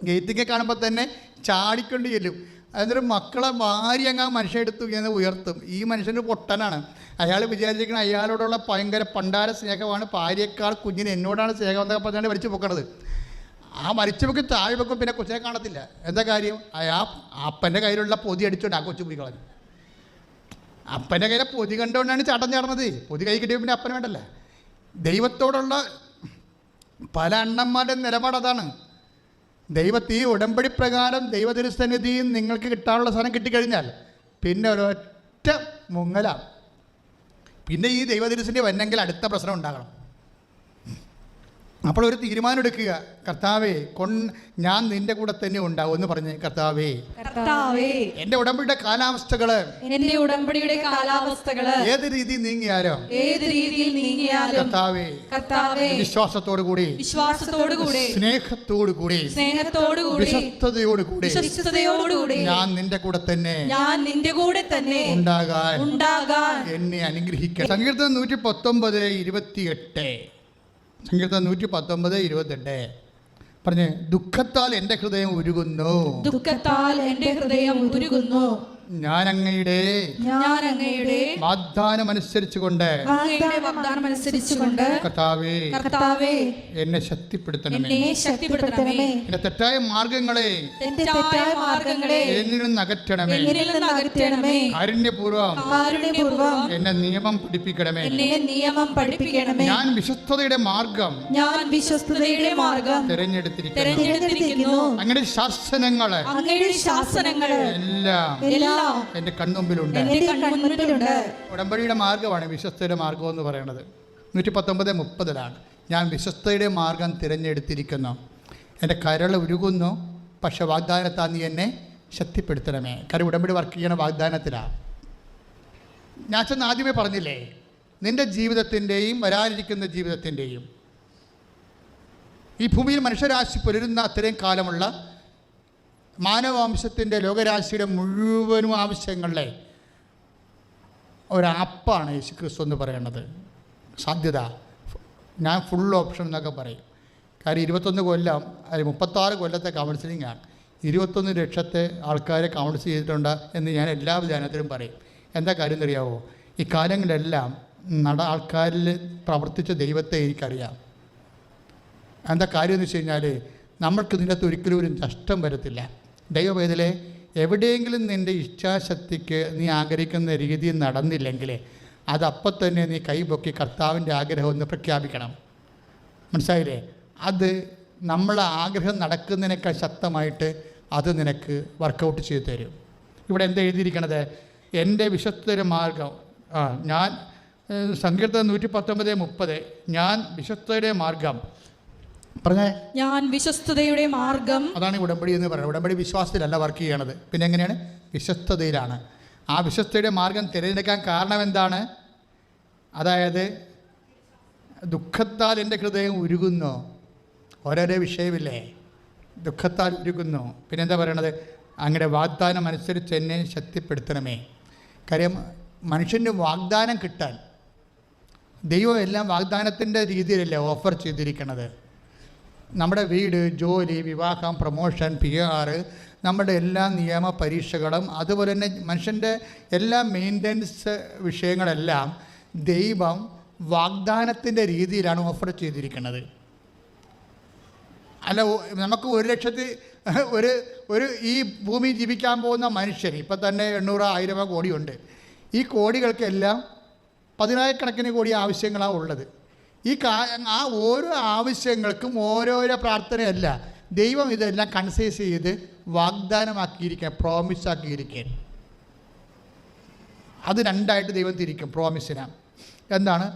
ഗേറ്റിക്കെ കാണുമ്പോൾ തന്നെ ചാടിക്കൊണ്ട് ചെല്ലും. അതിനൊരു മക്കളെ ഭാര്യ അങ്ങ് ആ മനുഷ്യൻ എടുത്തു ഇങ്ങനെ ഉയർത്തും. ഈ മനുഷ്യൻ്റെ പൊട്ടനാണ്. അയാൾ വിചാരിച്ചിരിക്കുന്നത് അയാളോടുള്ള ഭയങ്കര പണ്ടാര സ്നേഹമാണ്, ഭാര്യയേക്കാൾ കുഞ്ഞിന് എന്നോടാണ് സ്നേഹം എന്നൊക്കെ പറഞ്ഞാണ് വലിച്ചു പൊക്കണത്. ആ മരിച്ചു പൊക്കി താഴെ വെക്കും, പിന്നെ കൊച്ചിനെ കാണത്തില്ല. എന്താ കാര്യം? അപ്പൻ്റെ കയ്യിലുള്ള പൊതി അടിച്ചോണ്ട് ആ കൊച്ചു പോയി കളഞ്ഞു. അപ്പൻ്റെ കയ്യിലെ പൊതി കണ്ടുകൊണ്ടാണ് ചാട്ടം ചാടുന്നത്. പൊതി കൈ കിട്ടിയ പിന്നെ അപ്പന് വേണ്ടല്ല. ദൈവത്തോടുള്ള പല അണ്ണന്മാരുടെ നിലപാട് അതാണ്. ദൈവത്തെ ഈ ഉടമ്പടി പ്രകാരം ദൈവതിരുസന്നിധിയിൽ നിങ്ങൾക്ക് കിട്ടാനുള്ള സാധനം കിട്ടിക്കഴിഞ്ഞാൽ പിന്നെ ഒരൊറ്റ മുങ്ങലാണ്. പിന്നെ ഈ ദൈവതിരുസന്നിധി വന്നെങ്കിൽ അടുത്ത പ്രശ്നം ഉണ്ടാകണം. അപ്പോൾ ഒരു തീരുമാനം എടുക്കുക, കർത്താവേ ഞാൻ നിന്റെ കൂടെ തന്നെ ഉണ്ടാവും എന്ന് പറഞ്ഞ്, കർത്താവേ എന്റെ ഉടമ്പടിയുടെ കാലാവസ്ഥകള് ഏത് രീതിയിൽ നീങ്ങിയാലും കർത്താവേ വിശ്വാസത്തോടു കൂടി സ്നേഹത്തോടു കൂടി വിശ്വസ്തയോടു കൂടി ഞാൻ നിന്റെ കൂടെ തന്നെ ഉണ്ടാകാൻ എന്നെ അനുഗ്രഹിക്കണം. സങ്കീർത്തനം 119:28. സങ്കീർത്തനം 119:28 പറഞ്ഞ്, ദുഃഖത്താൽ എൻ്റെ ഹൃദയം ഉരുകുന്നു, ഞാൻ അങ്ങയുടെ വാഗ്ദാനമനുസരിച്ചുകൊണ്ട് കർത്താവേ എന്നെ ശക്തിപ്പെടുത്തണമേ. എന്റെ തെറ്റായ മാർഗങ്ങളെ എന്നിൽ നിന്ന് അകറ്റണമേ. കാരുണ്യപൂർവ്വം എന്നെ നിയമം പഠിപ്പിക്കണമേ. ഞാൻ വിശ്വസ്തതയുടെ മാർഗം തിരഞ്ഞെടുത്തിരിക്കുന്നു. അങ്ങനെ ശാസനങ്ങള് എല്ലാം എന്റെ കൺമുമ്പിലുണ്ട്. ഉടമ്പടിയുടെ മാർഗമാണ് വിശ്വസ്തയുടെ മാർഗം എന്ന് പറയുന്നത്. 119:30 ഞാൻ വിശ്വസ്തയുടെ മാർഗം തിരഞ്ഞെടുത്തിരിക്കുന്നു, എൻ്റെ കരൾ ഉരുകുന്നു, പക്ഷെ വാഗ്ദാനത്താൽ നീ എന്നെ ശക്തിപ്പെടുത്തണമേ. കാര്യം ഉടമ്പടി വർക്ക് ചെയ്യണ വാഗ്ദാനത്തിലാണ്. ഞാൻ ചെന്ന് ആദ്യമേ പറഞ്ഞില്ലേ, നിൻ്റെ ജീവിതത്തിൻ്റെയും വരാനിരിക്കുന്ന ജീവിതത്തിൻ്റെയും ഈ ഭൂമിയിൽ മനുഷ്യരാശി പുലരുന്ന അത്രയും കാലമുള്ള മാനവവംശത്തിൻ്റെ ലോകരാശിയുടെ മുഴുവനും ആവശ്യങ്ങളുടെ ഒരാപ്പാണ് യേശുക്രിസ്തു എന്ന് പറയുന്നത്. സാധ്യത ഞാൻ ഫുൾ ഓപ്ഷൻ എന്നൊക്കെ പറയും. കാര്യം 21 കൊല്ലം അല്ലെങ്കിൽ 36 കൊല്ലത്തെ കൗൺസിലിംഗ് ആണ്. 21 ലക്ഷത്തെ ആൾക്കാരെ കൗൺസിൽ ചെയ്തിട്ടുണ്ട് എന്ന് ഞാൻ എല്ലാ ധ്യാനത്തിലും പറയും. എന്താ കാര്യം എന്നറിയാവോ? ഈ കാലങ്ങളിലെല്ലാം ആൾക്കാരിൽ പ്രവർത്തിച്ച ദൈവത്തെ എനിക്കറിയാം. എന്താ കാര്യം എന്ന് വെച്ച് കഴിഞ്ഞാൽ നമ്മൾക്ക് ഇതിനകത്ത് ഒരിക്കലും ഒരു നഷ്ടം വരത്തില്ല. ദൈവവേദലെ എവിടെയെങ്കിലും നിൻ്റെ ഇച്ഛാശക്തിക്ക് നീ ആഗ്രഹിക്കുന്ന രീതിയിൽ നടന്നില്ലെങ്കിൽ അതപ്പം തന്നെ നീ കൈപൊക്കി കർത്താവിൻ്റെ ആഗ്രഹം ഒന്ന് പ്രഖ്യാപിക്കണം. മനസ്സിലായില്ലേ? അത് നമ്മളെ ആഗ്രഹം നടക്കുന്നതിനേക്കാൾ ശക്തമായിട്ട് അത് നിനക്ക് വർക്കൗട്ട് ചെയ്തു തരും. ഇവിടെ എന്താ എഴുതിയിരിക്കണത്? എൻ്റെ വിശ്വസ്തയുടെ മാർഗം. ഞാൻ സങ്കീർത്തനം 119:30 ഞാൻ വിശ്വസ്തയുടെ മാർഗം പറഞ്ഞേ. ഞാൻ വിശ്വസ്തതയുടെ മാർഗം. അതാണ് ഉടമ്പടി എന്ന് പറയുന്നത്. ഉടമ്പടി വിശ്വാസത്തിലല്ല വർക്ക് ചെയ്യണത്, പിന്നെ എങ്ങനെയാണ്? വിശ്വസ്തതയിലാണ്. ആ വിശ്വസ്തയുടെ മാർഗം തിരഞ്ഞെടുക്കാൻ കാരണം എന്താണ്? അതായത് ദുഃഖത്താൽ എൻ്റെ ഹൃദയം ഉരുകുന്നു. ഓരോരോ വിഷയമില്ലേ, ദുഃഖത്താൽ ഉരുകുന്നു. പിന്നെന്താ പറയണത്? അങ്ങയുടെ വാഗ്ദാനം അനുസരിച്ച് എന്നെ ശക്തിപ്പെടുത്തണമേ. കാര്യം മനുഷ്യന് വാഗ്ദാനം കിട്ടാൻ ദൈവം എല്ലാം വാഗ്ദാനത്തിൻ്റെ രീതിയിലല്ലേ ഓഫർ ചെയ്തിരിക്കുന്നത്. നമ്മുടെ വീട്, ജോലി, വിവാഹം, പ്രൊമോഷൻ, PR, നമ്മുടെ എല്ലാ നിയമ പരീക്ഷകളും അതുപോലെ തന്നെ മനുഷ്യൻ്റെ എല്ലാ മെയിൻ്റനൻസ് വിഷയങ്ങളെല്ലാം ദൈവം വാഗ്ദാനത്തിൻ്റെ രീതിയിലാണ് ഓഫർ ചെയ്തിരിക്കുന്നത്. അല്ല, നമുക്ക് 1 ലക്ഷത്തി ഒരു ഈ ഭൂമി ജീവിക്കാൻ പോകുന്ന മനുഷ്യർ ഇപ്പം തന്നെ 800-1000 കോടിയുണ്ട്. ഈ കോടികൾക്കെല്ലാം 10,000 കോടി ആവശ്യങ്ങളാണ് ഉള്ളത്. ആ ഓരോ ആവശ്യങ്ങൾക്കും ഓരോരോ പ്രാർത്ഥനയല്ല, ദൈവം ഇതെല്ലാം കൺസൈസ് ചെയ്ത് വാഗ്ദാനമാക്കിയിരിക്കാൻ, പ്രോമിസാക്കിയിരിക്കാൻ. അത് രണ്ടായിട്ട് ദൈവം തിരിക്കും പ്രോമിസിനാണ്. എന്താണ്?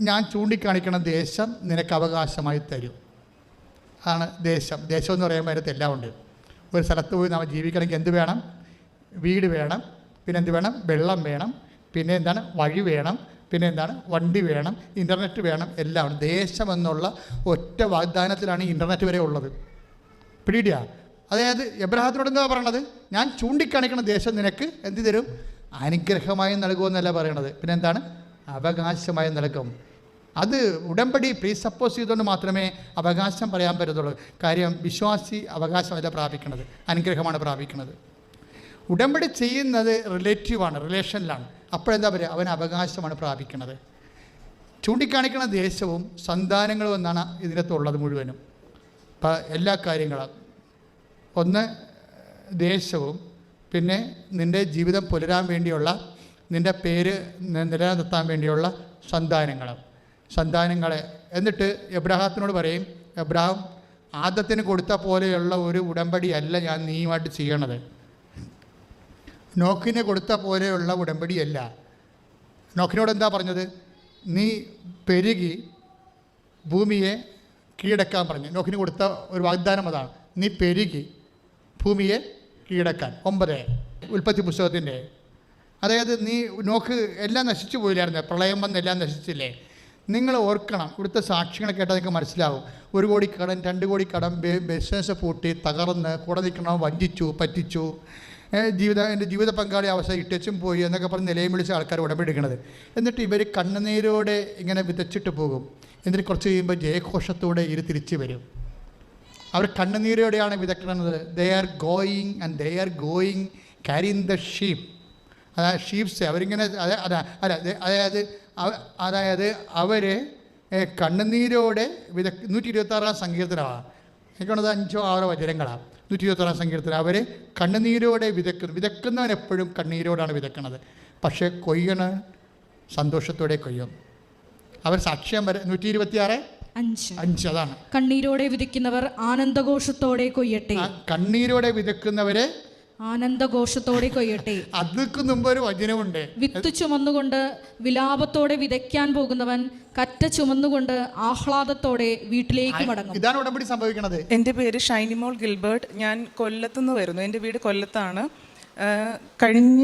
ഞാൻ ചൂണ്ടിക്കാണിക്കണ ദേശം നിനക്ക് അവകാശമായി തരും. ആണ് ദേശം. ദേശം എന്ന് പറയുമ്പോൾ അതിനകത്ത് എല്ലാം ഉണ്ട്. ഒരു സ്ഥലത്ത് പോയി നമ്മൾ ജീവിക്കണമെങ്കിൽ എന്ത് വേണം? വീട് വേണം. പിന്നെ എന്ത് വേണം? വെള്ളം വേണം. പിന്നെ എന്താണ്? വഴി വേണം. പിന്നെ എന്താണ്? വണ്ടി വേണം. ഇൻ്റർനെറ്റ് വേണം. എല്ലാം ഉണ്ട്. ദേശം എന്നുള്ള ഒറ്റ വാഗ്ദാനത്തിലാണ് ഇൻ്റർനെറ്റ് വരെ ഉള്ളത്. പിടിയിടുക. അതായത് എബ്രഹാത്തിനോട് എന്താ പറയണത്? ഞാൻ ചൂണ്ടിക്കാണിക്കണ ദേശം നിനക്ക് എന്ത് തരും? അനുഗ്രഹമായി നൽകുമെന്നല്ല പറയണത്. പിന്നെ എന്താണ്? അവകാശമായി നൽകും. അത് ഉടമ്പടി പ്രീസപ്പോസ് ചെയ്തുകൊണ്ട് മാത്രമേ അവകാശം പറയാൻ പറ്റത്തുള്ളൂ. കാര്യം വിശ്വാസി അവകാശമല്ല പ്രാപിക്കുന്നത്, അനുഗ്രഹമാണ് പ്രാപിക്കുന്നത്. ഉടമ്പടി ചെയ്യുന്നത് റിലേറ്റീവാണ്, റിലേഷനിലാണ്. അപ്പോഴെന്താ പറയുക? അവൻ അവകാശമാണ് പ്രാപിക്കുന്നത്. ചൂണ്ടിക്കാണിക്കുന്ന ദേശവും സന്താനങ്ങളും എന്നാണ് ഇതിനകത്തുള്ളത് മുഴുവനും. ഇപ്പം എല്ലാ കാര്യങ്ങളും ഒന്ന് ദേശവും, പിന്നെ നിൻ്റെ ജീവിതം പുലരാൻ വേണ്ടിയുള്ള, നിൻ്റെ പേര് നിലനിർത്താൻ വേണ്ടിയുള്ള സന്താനങ്ങളെ. എന്നിട്ട് എബ്രഹാത്തിനോട് പറയും, എബ്രഹാം ആദത്തിന് കൊടുത്ത പോലെയുള്ള ഒരു ഉടമ്പടിയല്ല ഞാൻ നീയുമായിട്ട് ചെയ്യണത്. നോക്കിന് കൊടുത്ത പോലെയുള്ള ഉടമ്പടിയല്ല. നോക്കിനോട് എന്താ പറഞ്ഞത്? നീ പെരുകി ഭൂമിയെ കീഴടക്കാൻ പറഞ്ഞു. നോക്കിന് കൊടുത്ത ഒരു വാഗ്ദാനം അതാണ്, നീ പെരുകി ഭൂമിയെ കീഴടക്കാൻ. 9 ഉൽപ്പത്തി പുസ്തകത്തിൻ്റെ. അതായത് നീ നോക്ക് എല്ലാം നശിച്ചു പോയില്ലായിരുന്നു, പ്രളയം വന്ന് എല്ലാം നശിച്ചില്ലേ? നിങ്ങൾ ഓർക്കണം, ഇവിടുത്തെ സാക്ഷ്യങ്ങൾ കേട്ടാൽ നിങ്ങൾക്ക് മനസ്സിലാവും. 1 കോടി കടം, 2 കോടി കടം, ബിസിനസ് പൂട്ടി തകർന്ന്, കൂടെ നിൽക്കണം, വഞ്ചിച്ചു, പറ്റിച്ചു, എൻ്റെ ജീവിത പങ്കാളി അവസ്ഥ ഇട്ടച്ചും പോയി എന്നൊക്കെ പറഞ്ഞ് നിലയും വിളിച്ച ആൾക്കാർ ഉടമ്പെടുക്കണത്. എന്നിട്ട് ഇവർ കണ്ണുനീരോടെ ഇങ്ങനെ വിതച്ചിട്ട് പോകും. എന്നിട്ട് കുറച്ച് കഴിയുമ്പോൾ ജയഘോഷത്തോടെ ഇത് തിരിച്ചു വരും. അവർ കണ്ണുനീരോടെയാണ് വിതക്കുന്നത്. They are going carrying the sheep. അതായത് ഷീപ്സ് അവരിങ്ങനെ അതായത് അവർ കണ്ണുനീരോടെ 126 സങ്കീർത്തനമാണ്. എനിക്കുള്ളത് 5-6 വചനങ്ങളാണ്. 126 സങ്കീർത്തനം. അവർ കണ്ണുനീരോടെ വിതക്കുന്നവൻ എപ്പോഴും കണ്ണീരോടാണ് വിതക്കുന്നത്. പക്ഷേ കൊയ്യണ സന്തോഷത്തോടെ കൊയ്യും. അവർ സാക്ഷ്യം വരെ 126:5 അതാണ്. കണ്ണീരോടെ വിതയ്ക്കുന്നവർ ആനന്ദഘോഷത്തോടെ കൊയ്യട്ടെ. കണ്ണീരോടെ വിതയ്ക്കുന്നവരെ ആനന്ദഘോഷത്തോടെ കൊയ്യട്ടെ. അതിക്ക് മുമ്പ് ഒരു വചനമുണ്ട്. വിത്ത് ചുമന്നുകൊണ്ട് വിലാപത്തോടെ വിതയ്ക്കാൻ പോകുന്നവൻ കറ്റ ചുമന്നുകൊണ്ട് ആഹ്ലാദത്തോടെ വീട്ടിലേക്ക് മടങ്ങും. ഇതാണ് ഉടമ്പടി സംഭവിക്കുന്നത്. എൻ്റെ പേര് ഷൈനിമോൾ ഗിൽബർട്ട്. ഞാൻ കൊല്ലത്തുനിന്ന് വരുന്നു. എൻ്റെ വീട് കൊല്ലത്താണ്. കഴിഞ്ഞ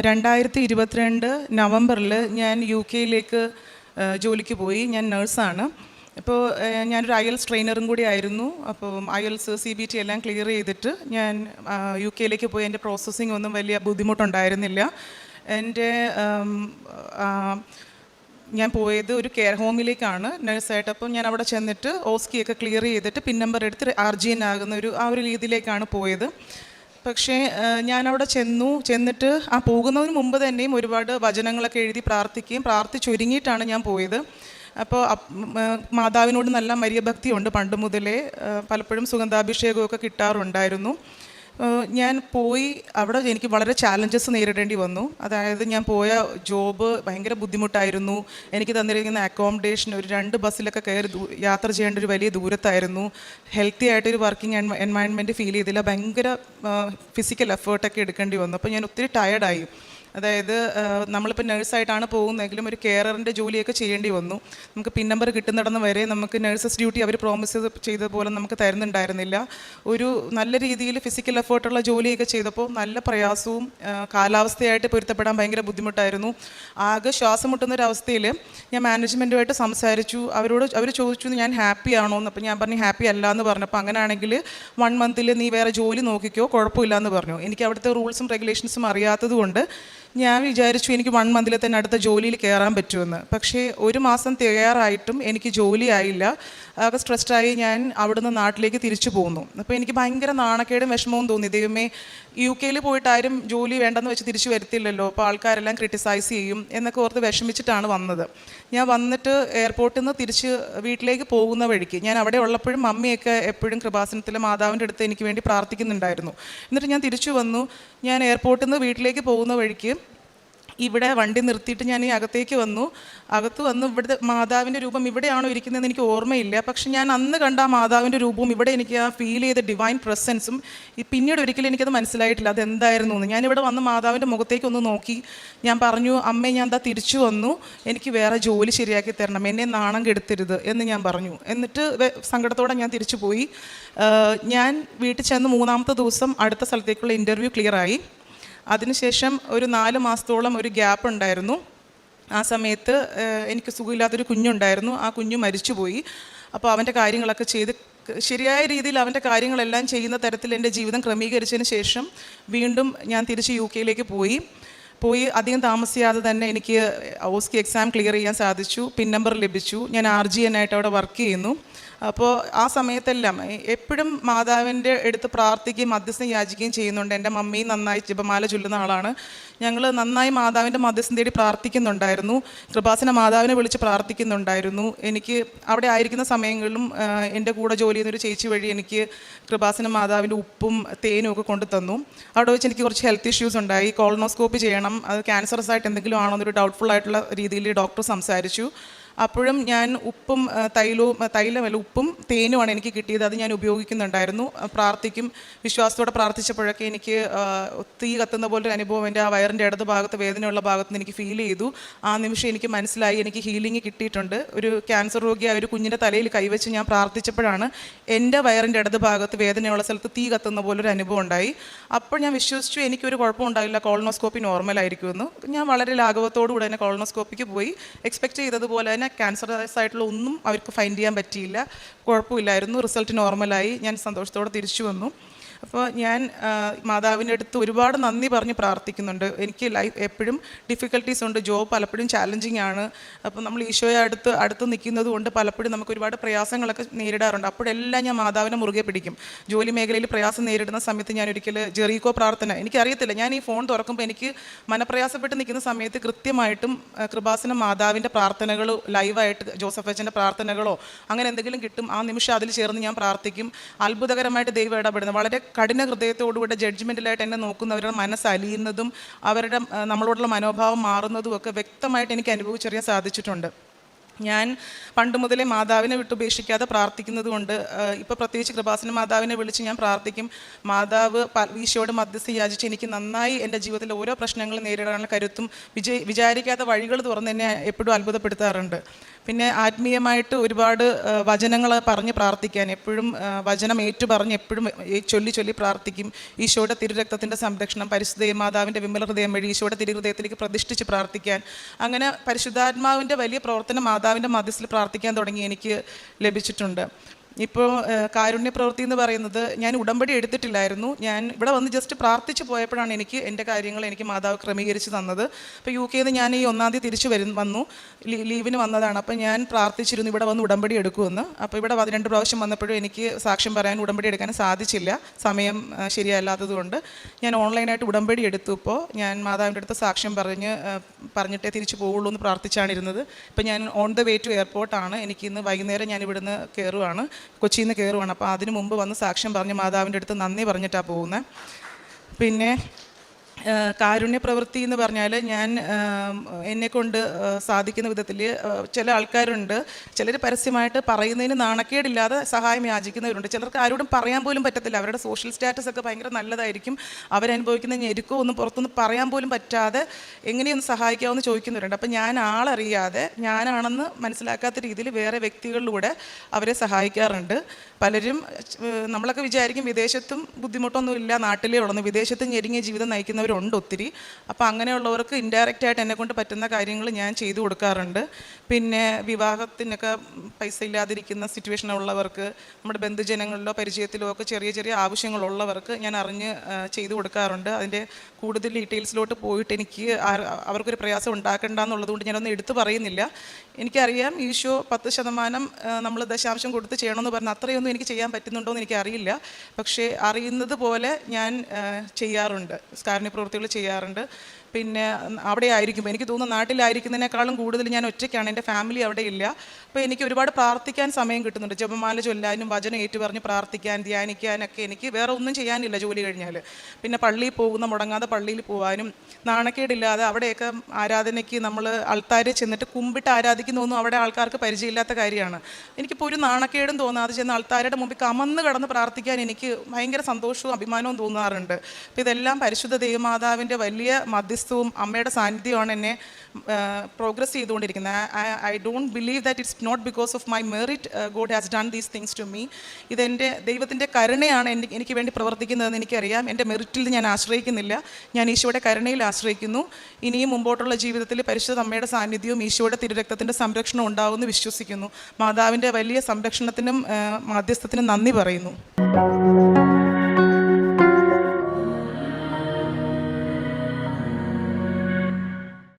2022 നവംബറിൽ ഞാൻ UK ജോലിക്ക് പോയി. ഞാൻ നേഴ്സാണ്. അപ്പോൾ ഞാനൊരു IELTS ട്രെയിനറും കൂടി ആയിരുന്നു. അപ്പോൾ IELTS CBT എല്ലാം ക്ലിയർ ചെയ്തിട്ട് ഞാൻ UK പോയി. എൻ്റെ പ്രോസസ്സിംഗ് ഒന്നും വലിയ ബുദ്ധിമുട്ടുണ്ടായിരുന്നില്ല. എൻ്റെ ഞാൻ പോയത് ഒരു കെയർ ഹോമിലേക്കാണ് നഴ്സായിട്ട്. അപ്പം ഞാൻ അവിടെ ചെന്നിട്ട് ഓസ്കിയൊക്കെ ക്ലിയർ ചെയ്തിട്ട് പിൻ നമ്പർ എടുത്ത് RGN ആകുന്ന ആ ഒരു രീതിയിലേക്കാണ് പോയത്. പക്ഷേ ഞാനവിടെ ചെന്നിട്ട് ആ പോകുന്നതിന് മുമ്പ് തന്നെയും ഒരുപാട് വചനങ്ങളൊക്കെ എഴുതി പ്രാർത്ഥിച്ചൊരുങ്ങിയിട്ടാണ് ഞാൻ പോയത്. അപ്പോൾ മാതാവിനോട് നല്ല മര്യഭക്തിയുണ്ട് പണ്ട് മുതലേ. പലപ്പോഴും സുഗന്ധാഭിഷേകമൊക്കെ കിട്ടാറുണ്ടായിരുന്നു. ഞാൻ പോയി അവിടെ എനിക്ക് വളരെ ചാലഞ്ചസ് നേരിടേണ്ടി വന്നു. അതായത് ഞാൻ പോയ ജോബ് ഭയങ്കര ബുദ്ധിമുട്ടായിരുന്നു. എനിക്ക് തന്നിരിക്കുന്ന അക്കോമഡേഷൻ ഒരു 2 ബസ്സിലൊക്കെ കയറി യാത്ര ചെയ്യേണ്ട ഒരു വലിയ ദൂരത്തായിരുന്നു. ഹെൽത്തി ആയിട്ടൊരു വർക്കിംഗ് എൻവയൺമെൻറ്റ് ഫീൽ ചെയ്തില്ല. ഭയങ്കര ഫിസിക്കൽ എഫേർട്ടൊക്കെ എടുക്കേണ്ടി വന്നു. അപ്പോൾ ഞാൻ ഒത്തിരി ടയർഡായി. അതായത് നമ്മളിപ്പോൾ നഴ്സായിട്ടാണ് പോകുന്നതെങ്കിലും ഒരു കെയറിൻ്റെ ജോലിയൊക്കെ ചെയ്യേണ്ടി വന്നു. നമുക്ക് പിൻ നമ്പർ കിട്ടുന്നിടന്ന് വരെ നമുക്ക് നഴ്സസ് ഡ്യൂട്ടി അവർ പ്രോമിസ് ചെയ്ത പോലെ നമുക്ക് തരുന്നുണ്ടായിരുന്നില്ല. ഒരു നല്ല രീതിയിൽ ഫിസിക്കൽ എഫേർട്ടുള്ള ജോലിയൊക്കെ ചെയ്തപ്പോൾ നല്ല പ്രയാസവും കാലാവസ്ഥയായിട്ട് പൊരുത്തപ്പെടാൻ ഭയങ്കര ബുദ്ധിമുട്ടായിരുന്നു. ആകെ ശ്വാസം മുട്ടുന്നൊരവസ്ഥയിൽ ഞാൻ മാനേജ്മെൻറ്റുമായിട്ട് സംസാരിച്ചു. അവർ ചോദിച്ചു ഞാൻ ഹാപ്പി ആണോ എന്ന്. അപ്പോൾ ഞാൻ പറഞ്ഞു ഹാപ്പി അല്ല എന്ന് പറഞ്ഞപ്പോൾ അങ്ങനെയാണെങ്കിൽ 1 മന്തിൽ നീ വേറെ ജോലി നോക്കിക്കോ, കുഴപ്പമില്ല എന്ന് പറഞ്ഞു. എനിക്ക് അവിടുത്തെ റൂൾസും റെഗുലേഷൻസും അറിയാത്തത് കൊണ്ട് ഞാൻ വിചാരിച്ചു എനിക്ക് 1 മന്തിൽ തന്നെ അടുത്ത ജോലിയിൽ കയറാൻ പറ്റുമെന്ന്. പക്ഷേ 1 മാസം തയ്യാറായിട്ടും എനിക്ക് ജോലി ആയില്ല. ആകെ സ്ട്രെസ്ഡായി ഞാൻ അവിടുന്ന് നാട്ടിലേക്ക് തിരിച്ചു പോന്നു. അപ്പോൾ എനിക്ക് ഭയങ്കര നാണക്കേടും വിഷമവും തോന്നി. ദൈവമേ, UK പോയിട്ട് ആരും ജോലി വേണ്ടെന്ന് വെച്ച് തിരിച്ചു വരത്തില്ലല്ലോ, അപ്പോൾ ആൾക്കാരെല്ലാം ക്രിട്ടിസൈസ് ചെയ്യും എന്നൊക്കെ ഓർത്ത് വിഷമിച്ചിട്ടാണ് വന്നത്. ഞാൻ വന്നിട്ട് എയർപോർട്ടിൽ നിന്ന് തിരിച്ച് വീട്ടിലേക്ക് പോകുന്ന വഴിക്ക് ഞാൻ അവിടെ ഉള്ളപ്പോഴും മമ്മിയൊക്കെ എപ്പോഴും കൃപാസനത്തിലെ മാതാവിൻ്റെ അടുത്ത് എനിക്ക് വേണ്ടി പ്രാർത്ഥിക്കുന്നുണ്ടായിരുന്നു. എന്നിട്ട് ഞാൻ തിരിച്ചു വന്നു. ഞാൻ എയർപോർട്ടിൽ നിന്ന് വീട്ടിലേക്ക് പോകുന്ന വഴിക്ക് ഇവിടെ വണ്ടി നിർത്തിയിട്ട് ഞാൻ ഈ അകത്തേക്ക് വന്നു. ഇവിടുത്തെ മാതാവിൻ്റെ രൂപം ഇവിടെയാണോ ഇരിക്കുന്നതെന്ന് എനിക്ക് ഓർമ്മയില്ല. പക്ഷെ ഞാൻ അന്ന് കണ്ട ആ മാതാവിൻ്റെ രൂപവും ഇവിടെ എനിക്ക് ആ ഫീൽ ചെയ്ത ഡിവൈൻ പ്രസൻസും പിന്നീട് ഒരിക്കലും എനിക്കത് മനസ്സിലായിട്ടില്ല അതെന്തായിരുന്നു എന്ന്. ഞാനിവിടെ വന്ന് മാതാവിൻ്റെ മുഖത്തേക്ക് ഒന്ന് നോക്കി. ഞാൻ പറഞ്ഞു, അമ്മേ ഞാൻ എന്താ തിരിച്ചു വന്നു, എനിക്ക് വേറെ ജോലി ശരിയാക്കി തരണം, എന്നെ നാണം കെടുത്തരുത് എന്ന് ഞാൻ പറഞ്ഞു. എന്നിട്ട് സങ്കടത്തോടെ ഞാൻ തിരിച്ചു പോയി. ഞാൻ വീട്ടിൽ ചെന്ന് 3-ാമത്തെ ദിവസം അടുത്ത സ്ഥലത്തേക്കുള്ള ഇൻ്റർവ്യൂ ക്ലിയറായി. അതിനുശേഷം ഒരു 4 മാസത്തോളം ഒരു ഗ്യാപ്പ് ഉണ്ടായിരുന്നു. ആ സമയത്ത് എനിക്ക് സുഖമില്ലാത്തൊരു കുഞ്ഞുണ്ടായിരുന്നു. ആ കുഞ്ഞ് മരിച്ചുപോയി. അപ്പോൾ അവൻ്റെ കാര്യങ്ങളൊക്കെ ചെയ്ത് ശരിയായ രീതിയിൽ അവൻ്റെ കാര്യങ്ങളെല്ലാം ചെയ്യുന്ന തരത്തിൽ എൻ്റെ ജീവിതം ക്രമീകരിച്ചതിന് ശേഷം വീണ്ടും ഞാൻ തിരിച്ച് UK പോയി അധികം താമസിയാതെ തന്നെ എനിക്ക് ഓസ്കി എക്സാം ക്ലിയർ ചെയ്യാൻ സാധിച്ചു. പിൻ നമ്പർ ലഭിച്ചു. ഞാൻ RGN ആയിട്ട് അവിടെ വർക്ക് ചെയ്യുന്നു. അപ്പോൾ ആ സമയത്തെല്ലാം എപ്പോഴും മാതാവിൻ്റെ അടുത്ത് പ്രാർത്ഥിക്കുകയും മധ്യസ്ഥം യാചിക്കുകയും ചെയ്യുന്നുണ്ട്. എൻ്റെ മമ്മി നന്നായി ജപമാല ചൊല്ലുന്ന ആളാണ്. ഞങ്ങൾ നന്നായി മാതാവിൻ്റെ മധ്യസ്ഥം തേടി പ്രാർത്ഥിക്കുന്നുണ്ടായിരുന്നു. കൃപാസന മാതാവിനെ വിളിച്ച് പ്രാർത്ഥിക്കുന്നുണ്ടായിരുന്നു. എനിക്ക് അവിടെ ആയിരിക്കുന്ന സമയങ്ങളിലും എൻ്റെ കൂടെ ജോലി ചെയ്യുന്നൊരു ചേച്ചി വഴി എനിക്ക് കൃപാസന മാതാവിൻ്റെ ഉപ്പും തേനും ഒക്കെ കൊണ്ടു തന്നു. അവിടെ വെച്ച് എനിക്ക് കുറച്ച് ഹെൽത്ത് ഇഷ്യൂസ് ഉണ്ടായി. കോളനോസ്കോപ്പി ചെയ്യണം, അത് ക്യാൻസറസ് ആയിട്ട് എന്തെങ്കിലും ആണോ എന്നൊരു ഡൗട്ട്ഫുൾ ആയിട്ടുള്ള രീതിയിൽ ഡോക്ടർ സംസാരിച്ചു. അപ്പോഴും ഞാൻ ഉപ്പും തേനുമാണ് എനിക്ക് കിട്ടിയത്. അത് ഞാൻ ഉപയോഗിക്കുന്നുണ്ടായിരുന്നു. വിശ്വാസത്തോടെ പ്രാർത്ഥിച്ചപ്പോഴൊക്കെ എനിക്ക് തീ കത്തുന്ന പോലൊരു അനുഭവം എൻ്റെ ആ വയറിൻ്റെ ഇടത് ഭാഗത്ത് വേദനയുള്ള ഭാഗത്ത് നിന്ന് എനിക്ക് ഫീൽ ചെയ്തു. ആ നിമിഷം എനിക്ക് മനസ്സിലായി എനിക്ക് ഹീലിംഗ് കിട്ടിയിട്ടുണ്ട്. ഒരു ക്യാൻസർ രോഗിയായ ഒരു കുഞ്ഞിൻ്റെ തലയിൽ കൈവച്ച് ഞാൻ പ്രാർത്ഥിച്ചപ്പോഴാണ് എൻ്റെ വയറിൻ്റെ ഇടത് ഭാഗത്ത് വേദനയുള്ള സ്ഥലത്ത് തീ കത്തുന്ന പോലൊരു അനുഭവം ഉണ്ടായി. അപ്പോൾ ഞാൻ വിശ്വസിച്ചു എനിക്കൊരു കുഴപ്പമുണ്ടായില്ല, കോളനോസ്കോപ്പി നോർമലായിരിക്കുമെന്ന്. ഞാൻ വളരെ ലാഘവത്തോടുകൂടെ തന്നെ കോളനോസ്കോപ്പിക്ക് പോയി. എക്സ്പെക്റ്റ് ചെയ്തതുപോലെ തന്നെ ക്യാൻസറസ് ആയിട്ടുള്ള ഒന്നും അവർക്ക് ഫൈൻഡ് ചെയ്യാൻ പറ്റിയില്ല. കുഴപ്പമില്ലായിരുന്നു. റിസൾട്ട് നോർമലായി. ഞാൻ സന്തോഷത്തോടെ തിരിച്ചു വന്നു. അപ്പോൾ ഞാൻ മാതാവിൻ്റെ അടുത്ത് ഒരുപാട് നന്ദി പറഞ്ഞ് പ്രാർത്ഥിക്കുന്നുണ്ട്. എനിക്ക് എപ്പോഴും ഡിഫിക്കൽട്ടീസ് ഉണ്ട്. ജോബ് പലപ്പോഴും ചാലഞ്ചിങ് ആണ്. അപ്പോൾ നമ്മൾ ഈശോയെ അടുത്ത് നിൽക്കുന്നത് കൊണ്ട് പലപ്പോഴും നമുക്ക് ഒരുപാട് പ്രയാസങ്ങളൊക്കെ നേരിടാറുണ്ട്. അപ്പോഴെല്ലാം ഞാൻ മാതാവിനെ മുറുകെ പിടിക്കും. ജോലി മേഖലയിൽ പ്രയാസം നേരിടുന്ന സമയത്ത് ഞാൻ ഒരിക്കൽ ജെറീക്കോ പ്രാർത്ഥന, എനിക്കറിയത്തില്ല, ഞാൻ ഈ ഫോൺ തുറക്കുമ്പോൾ എനിക്ക് മനപ്രയാസപ്പെട്ട് നിൽക്കുന്ന സമയത്ത് കൃത്യമായിട്ടും കൃപാസന മാതാവിൻ്റെ പ്രാർത്ഥനകളോ ലൈവായിട്ട് ജോസഫ് അച്ഛൻ്റെ പ്രാർത്ഥനകളോ അങ്ങനെ എന്തെങ്കിലും കിട്ടും. ആ നിമിഷം അതിൽ ചേർന്ന് ഞാൻ പ്രാർത്ഥിക്കും. അത്ഭുതകരമായിട്ട് ദൈവം ഇടപെടുന്നത്. വളരെ കഠിന ഹൃദയത്തോടുകൂടെ ജഡ്ജ്മെൻറ്റലായിട്ട് എന്നെ നോക്കുന്നവരുടെ മനസ്സ് അലിയുന്നതും അവരുടെ നമ്മളോടുള്ള മനോഭാവം മാറുന്നതും ഒക്കെ വ്യക്തമായിട്ട് എനിക്ക് അനുഭവിച്ചറിയാൻ സാധിച്ചിട്ടുണ്ട്. ഞാൻ പണ്ട് മുതലേ മാതാവിനെ വിട്ടുപേക്ഷിക്കാതെ പ്രാർത്ഥിക്കുന്നത് കൊണ്ട് ഇപ്പോൾ പ്രത്യേകിച്ച് കൃപാസന മാതാവിനെ വിളിച്ച് ഞാൻ പ്രാർത്ഥിക്കും. മാതാവ് ഈശോയുടെ മധ്യസ്ഥ യാചിച്ച് എനിക്ക് നന്നായി എൻ്റെ ജീവിതത്തിലെ ഓരോ പ്രശ്നങ്ങളും നേരിടാനുള്ള കരുത്തും വിചാരിക്കാത്ത വഴികൾ തുറന്ന് എന്നെ എപ്പോഴും അത്ഭുതപ്പെടുത്താറുണ്ട്. പിന്നെ ആത്മീയമായിട്ട് ഒരുപാട് വചനങ്ങൾ പറഞ്ഞ് പ്രാർത്ഥിക്കാൻ എപ്പോഴും വചനം ഏറ്റുപറഞ്ഞ് എപ്പോഴും ചൊല്ലി പ്രാർത്ഥിക്കും. ഈശോയുടെ തിരുരക്തത്തിൻ്റെ സംരക്ഷണം, പരിശുദ്ധ മാതാവിൻ്റെ വിമല ഹൃദയം വഴി ഈശോയുടെ തിരുഹൃദയത്തിലേക്ക് പ്രതിഷ്ഠിച്ച് പ്രാർത്ഥിക്കാൻ, അങ്ങനെ പരിശുദ്ധാത്മാവിൻ്റെ വലിയ പ്രവർത്തനം മാതാവിൻ്റെ മധ്യസ്ഥയിൽ പ്രാർത്ഥിക്കാൻ തുടങ്ങി എനിക്ക് ലഭിച്ചിട്ടുണ്ട്. ഇപ്പോൾ കാരുണ്യ പ്രവൃത്തി എന്ന് പറയുന്നത് ഞാൻ ഉടമ്പടി എടുത്തിട്ടില്ലായിരുന്നു. ഞാൻ ഇവിടെ വന്ന് ജസ്റ്റ് പ്രാർത്ഥിച്ച് പോയപ്പോഴാണ് എനിക്ക് എൻ്റെ കാര്യങ്ങൾ എനിക്ക് മാതാവ് ക്രമീകരിച്ച് തന്നത്. അപ്പോൾ UK നിന്ന് ഞാൻ ഈ 1-ാം തീയതി തിരിച്ച് വന്നു, ലീവിന് വന്നതാണ്. അപ്പോൾ ഞാൻ പ്രാർത്ഥിച്ചിരുന്നു ഇവിടെ വന്ന് ഉടമ്പടി എടുക്കുമെന്ന്. അപ്പോൾ ഇവിടെ 2 പ്രാവശ്യം വന്നപ്പോഴും എനിക്ക് സാക്ഷ്യം പറയാൻ ഉടമ്പടി എടുക്കാൻ സാധിച്ചില്ല, സമയം ശരിയല്ലാത്തതുകൊണ്ട്. ഞാൻ ഓൺലൈനായിട്ട് ഉടമ്പടി എടുത്തു. ഇപ്പോൾ ഞാൻ മാതാവിൻ്റെ അടുത്ത് സാക്ഷ്യം പറഞ്ഞിട്ടേ തിരിച്ചു പോകുള്ളൂ എന്ന് പ്രാർത്ഥിച്ചാണ് ഇരുന്നത്. ഇപ്പോൾ ഞാൻ ഓൺ ദ വേ ടു എയർപോർട്ടാണ്. എനിക്കിന്ന് വൈകുന്നേരം ഞാൻ ഇവിടുന്ന് കയറുവാണ്, കൊച്ചിയിൽ നിന്ന് കയറുവാണ്. അപ്പോൾ അതിന് മുമ്പ് വന്ന് സാക്ഷ്യം പറഞ്ഞ് മാതാവിൻ്റെ അടുത്ത് നന്ദി പറഞ്ഞിട്ടാണ് പോകുന്നത്. പിന്നെ കാരുണ്യ പ്രവൃത്തി എന്ന് പറഞ്ഞാൽ ഞാൻ എന്നെക്കൊണ്ട് സാധിക്കുന്ന വിധത്തിൽ ചില ആൾക്കാരുണ്ട്, ചിലർ പരസ്യമായിട്ട് പറയുന്നതിന് നാണക്കേടില്ലാതെ സഹായം യാചിക്കുന്നവരുണ്ട്. ചിലർക്ക് ആരോടും പറയാൻ പോലും പറ്റത്തില്ല, അവരുടെ സോഷ്യൽ സ്റ്റാറ്റസ് ഒക്കെ ഭയങ്കര നല്ലതായിരിക്കും, അവരനുഭവിക്കുന്ന ഞെരുക്കോ ഒന്നും പുറത്തൊന്നും പറയാൻ പോലും പറ്റാതെ എങ്ങനെയൊന്ന് സഹായിക്കാമെന്ന് ചോദിക്കുന്നവരുണ്ട്. അപ്പം ഞാൻ ആളറിയാതെ ഞാനാണെന്ന് മനസ്സിലാക്കാത്ത രീതിയിൽ വേറെ വ്യക്തികളിലൂടെ അവരെ സഹായിക്കാറുണ്ട്. പലരും നമ്മളൊക്കെ വിചാരിക്കും വിദേശത്തും ബുദ്ധിമുട്ടൊന്നുമില്ല, നാട്ടിലേ ഉള്ളൂ, വിദേശത്തും ഞെരുങ്ങിയ ജീവിതം നയിക്കുന്നവരുണ്ട് ഒത്തിരി. അപ്പോൾ അങ്ങനെയുള്ളവർക്ക് ഇൻഡയറക്റ്റായിട്ട് എന്നെക്കൊണ്ട് പറ്റുന്ന കാര്യങ്ങൾ ഞാൻ ചെയ്തു കൊടുക്കാറുണ്ട്. പിന്നെ വിവാഹത്തിനൊക്കെ പൈസ ഇല്ലാതിരിക്കുന്ന സിറ്റുവേഷൻ ഉള്ളവർക്ക്, നമ്മുടെ ബന്ധുജനങ്ങളിലോ പരിചയത്തിലോ ഒക്കെ ചെറിയ ചെറിയ ആവശ്യങ്ങളുള്ളവർക്ക് ഞാൻ അറിഞ്ഞ് ചെയ്തു കൊടുക്കാറുണ്ട്. അതിൻ്റെ കൂടുതൽ ഡീറ്റെയിൽസിലോട്ട് പോയിട്ട് എനിക്ക് അവർക്കൊരു പ്രയാസം ഉണ്ടാക്കണ്ട എന്നുള്ളതുകൊണ്ട് ഞാനൊന്നും എടുത്തു പറയുന്നില്ല. എനിക്കറിയാം ഈശോ 10% നമ്മൾ ദശാംശം കൊടുത്ത് ചെയ്യണമെന്ന് പറഞ്ഞാൽ അത്രയൊന്നും എനിക്ക് ചെയ്യാൻ പറ്റുന്നുണ്ടോ എന്ന് എനിക്കറിയില്ല. പക്ഷേ അറിയുന്നത് പോലെ ഞാൻ ചെയ്യാറുണ്ട്, കാരുണ്യ പ്രവൃത്തികൾ ചെയ്യാറുണ്ട്. പിന്നെ അവിടെ ആയിരിക്കും എനിക്ക് തോന്നുന്നു നാട്ടിലായിരിക്കുന്നതിനേക്കാളും കൂടുതൽ ഞാൻ ഒറ്റയ്ക്കാണ്, എൻ്റെ ഫാമിലി അവിടെ ഇല്ല. അപ്പോൾ എനിക്ക് ഒരുപാട് പ്രാർത്ഥിക്കാൻ സമയം കിട്ടുന്നുണ്ട്, ജപമാല ചൊല്ലാനും വചനം ഏറ്റുപറഞ്ഞ് പ്രാർത്ഥിക്കാൻ ധ്യാനിക്കാനൊക്കെ. എനിക്ക് വേറെ ഒന്നും ചെയ്യാനില്ല ജോലി കഴിഞ്ഞാൽ. പിന്നെ പള്ളിയിൽ മുടങ്ങാതെ പള്ളിയിൽ പോകാനും നാണക്കേടില്ലാതെ അവിടെയൊക്കെ ആരാധനയ്ക്ക് നമ്മൾ ആൾക്കാരെ ചെന്നിട്ട് കുമ്പിട്ട് ആരാധിക്കുന്നതൊന്നും അവിടെ ആൾക്കാർക്ക് പരിചയമില്ലാത്ത കാര്യമാണ്. എനിക്കിപ്പോൾ ഒരു നാണക്കേടും തോന്നാതെ ചെന്ന് ആൾക്കാരുടെ മുമ്പിൽ കമന്ന് കടന്ന് പ്രാർത്ഥിക്കാൻ എനിക്ക് ഭയങ്കര സന്തോഷവും അഭിമാനവും തോന്നാറുണ്ട്. അപ്പോൾ ഇതെല്ലാം പരിശുദ്ധ ദൈവമാതാവിൻ്റെ വലിയ മധ്യസ്ഥവും അമ്മയുടെ സാന്നിധ്യമാണ് എന്നെ പ്രോഗ്രസ് ചെയ്തുകൊണ്ടിരിക്കുന്നത്. I don't believe that it's not because of my merit God has done these things to me. ഇതെൻ്റെ ദൈവത്തിൻ്റെ കരുണയാണ് എനിക്ക് വേണ്ടി പ്രവർത്തിക്കുന്നതെന്ന് എനിക്കറിയാം. എൻ്റെ മെറിറ്റിൽ ഞാൻ ആശ്രയിക്കുന്നില്ല, ഞാൻ ഈശോയുടെ കരുണയിൽ ആശ്രയിക്കുന്നു. ഇനിയും മുമ്പോട്ടുള്ള ജീവിതത്തിൽ പരിശുദ്ധ അമ്മയുടെ സാന്നിധ്യവും ഈശോയുടെ തിരുരക്തത്തിൻ്റെ സംരക്ഷണം ഉണ്ടാകുമെന്ന് വിശ്വസിക്കുന്നു. മാതാവിൻ്റെ വലിയ സംരക്ഷണത്തിനും മാധ്യസ്ഥത്തിനും നന്ദി പറയുന്നു.